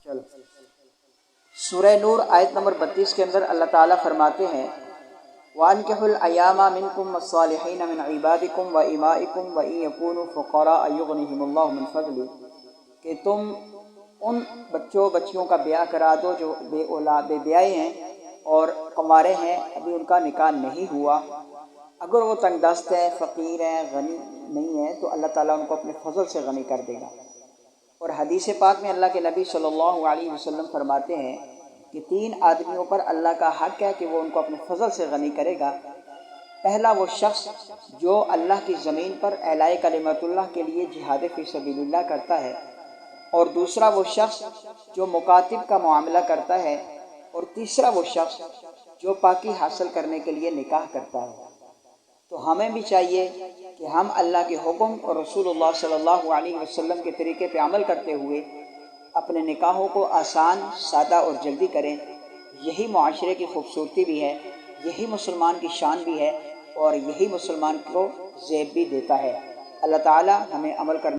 چلو سورہ نور آیت نمبر 32 کے اندر اللہ تعالیٰ فرماتے ہیں وَأَنكِحُوا الْأَيَامَ مِنكُمْ وَالصَّالِحِينَ مِنْ عِبَادِكُمْ وَإِمَائِكُمْ وَإِنْ يَكُونُوا فُقَرَاءَ يُغْنِهِمُ اللَّهُ مِنْ فَضْلِهِ کہ تم ان بچیوں کا بیاہ کرا دو جو بے بیائے ہیں اور کنوارے ہیں، ابھی ان کا نکاح نہیں ہوا، اگر وہ تنگ دست ہیں، فقیر ہیں، غنی نہیں ہیں تو اللہ تعالیٰ ان کو اپنے فضل سے غنی کر دے گا۔ اور حدیث پاک میں اللہ کے نبی صلی اللہ علیہ وسلم فرماتے ہیں کہ 3 آدمیوں پر اللہ کا حق ہے کہ وہ ان کو اپنے فضل سے غنی کرے گا۔ پہلا وہ شخص جو اللہ کی زمین پر اعلاء کلمت اللہ کے لیے جہاد فی سبیل اللہ کرتا ہے، اور دوسرا وہ شخص جو مکاتب کا معاملہ کرتا ہے، اور تیسرا وہ شخص جو پاکی حاصل کرنے کے لیے نکاح کرتا ہے۔ تو ہمیں بھی چاہیے کہ ہم اللہ کے حکم اور رسول اللہ صلی اللہ علیہ وسلم کے طریقے پہ عمل کرتے ہوئے اپنے نکاحوں کو آسان، سادہ اور جلدی کریں۔ یہی معاشرے کی خوبصورتی بھی ہے، یہی مسلمان کی شان بھی ہے، اور یہی مسلمان کو زیب بھی دیتا ہے۔ اللہ تعالی ہمیں عمل کرنے